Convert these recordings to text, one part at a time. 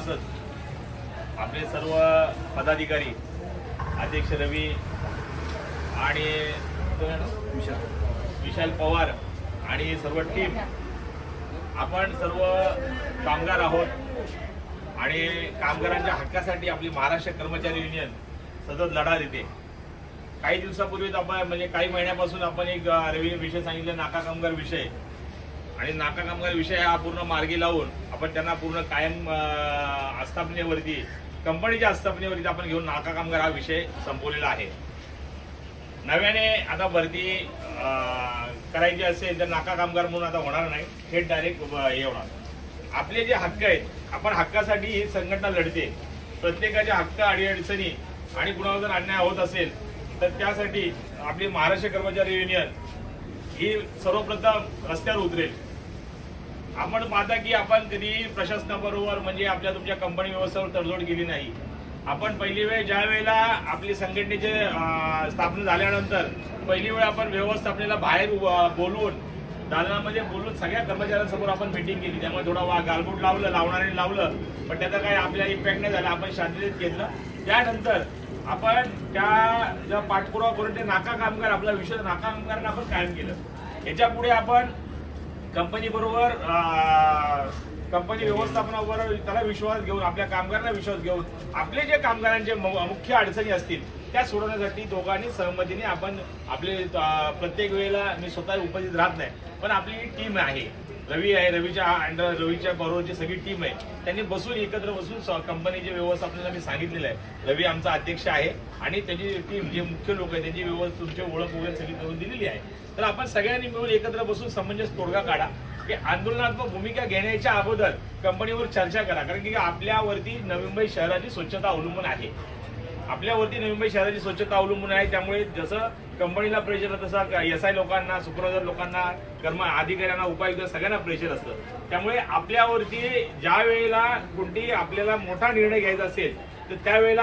तसंच आपले सर्व पदाधिकारी, अध्यक्ष रवी आणि विशाल पवार आणि सर्व टीम, आपण सर्व कामगार आहोत आणि कामगारांच्या हक्कासाठी आपली महाराष्ट्र कर्मचारी युनियन सतत लढा देते. काही दिवसापूर्वीच आपण म्हणजे काही महिन्यापासून आपण एक रवी विषय सांगितला, नाका कामगार विषय. आणि नाका कामगार विषय हा पूर्ण मार्गी लावून आपण त्यांना पूर्ण कायम आस्थापनेवरती, कंपनीच्या आस्थापनेवरती आपण घेऊन नाका कामगार हा विषय संपवलेला आहे. नव्याने आता भरती करायची असेल तर नाका कामगार म्हणून आता होणार नाही, थेट डायरेक्ट हे होणार. आपले जे हक्क आहेत, आपण हक्कासाठी ही संघटना लढते. प्रत्येकाच्या हक्क अडीअडचणी आणि कुणावर जर अन्याय होत असेल तर त्यासाठी आपली महाराष्ट्र कर्मचारी युनियन ही सर्वप्रथम रस्त्यावर उतरेल. आपण पाहता की आपण कधी प्रशासनाबरोबर म्हणजे आपल्या तुमच्या कंपनी व्यवस्थेवर तडजोड केली नाही. आपण पहिली वेळ ज्या वेळेला आपली संघटनेचे स्थापना झाल्यानंतर पहिली वेळ आपण व्यवस्थापनेला बाहेर बोलवून, दालनामध्ये बोलून सगळ्या कर्मचाऱ्यांसमोर आपण मीटिंग केली. त्यामुळे थोडा गालबोट लावणारे लावलं, पण त्याचा काही आपल्याला इम्पॅक्ट नाही झाला. आपण शांततेत घेतलं. त्यानंतर आपण त्या पाठपुरावा करून ते नाका कामगार, आपला विषय नाका कामगारांना आपण कायम केलं. याच्या पुढे आपण कंपनी बरोबर, कंपनी व्यवस्थापनावर त्याला विश्वास घेऊन, आपल्या कामगारांना विश्वास घेऊन आपले जे कामगारांचे मुख्य अडचणी असतील त्या सोडवण्यासाठी दोघांनी सहमतीने आपण आपले प्रत्येक वेळेला मी स्वतः उपस्थित राहत नाही, पण आपली टीम आहे, रवी आहे, रवीच्या बरोबरची सगळी टीम आहे. त्यांनी एकत्र बसून कंपनीच्या व्यवस्थापनाला मी सांगितलेलं आहे. रवी आमचा अध्यक्ष आहे आणि त्याची टीम, जे मुख्य लोक आहेत त्यांची व्यवस्था, तुमची ओळख वगैरे सगळी करून दिलेली आहे. तर आपण सगळ्यांनी मिळून एकत्र बसून समंजस तोडगा काढा की आंदोलनात्मक भूमिका घेण्याच्या अगोदर कंपनीवर चर्चा करा. कारण की आपल्यावरती नवी मुंबई शहराची स्वच्छता अवलंबून आहे. आपल्यावरती नवी मुंबई शहराची स्वच्छता अवलंबून आहे. त्यामुळे जसं कंपनीला प्रेशर आहे तसं एसआय लोकांना, सुपरवायझर लोकांना, अधिकाऱ्यांना, उपायुक्त सगळ्यांना प्रेशर असतं. त्यामुळे आपल्यावरती ज्या वेळेला कोणती आपल्याला मोठा निर्णय घ्यायचा असेल तर त्यावेळेला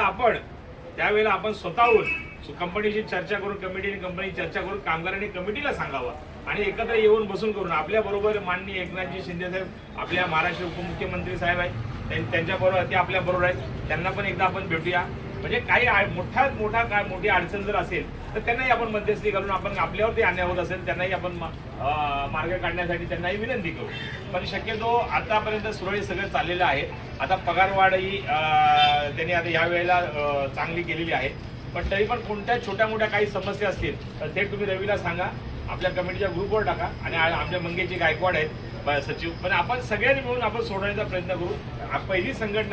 आपण स्वतःहून कंपनीशी चर्चा करून, कंपनी चर्चा करून कामगारांनी कमिटीला सांगावं आणि एकत्र येऊन बसून करून आपल्या बरोबर माननीय एकनाथजी शिंदे साहेब, आपल्या महाराष्ट्र उपमुख्यमंत्री साहेब आहेत, त्यांच्या बरोबर ते आपल्या बरोबर आहेत. त्यांना पण एकदा आपण भेटूया. म्हणजे काही मोठी अडचण जर असेल तर त्यांनाही आपण मध्यस्थी करून, आपण आपल्यावरती अन्याय होत असेल त्यांनाही आपण मार्ग काढण्यासाठी त्यांनाही विनंती करू. पण शक्यतो आतापर्यंत सुरळीत सगळं चाललेलं आहे. आता पगारवाढही त्यांनी आता या वेळेला चांगली केलेली आहे. पण तरी पण कोणत्या छोट्या मोठ्या काही समस्या असतील तर ते तुम्ही रवीला सांगा, आपल्या कमिटीच्या ग्रुपवर टाका आणि आमच्या मंगेशजी गायकवाड आहेत सचिव, पण आपण सगळ्यांनी मिळून आपण सोडवण्याचा प्रयत्न करू. पहिली संघटना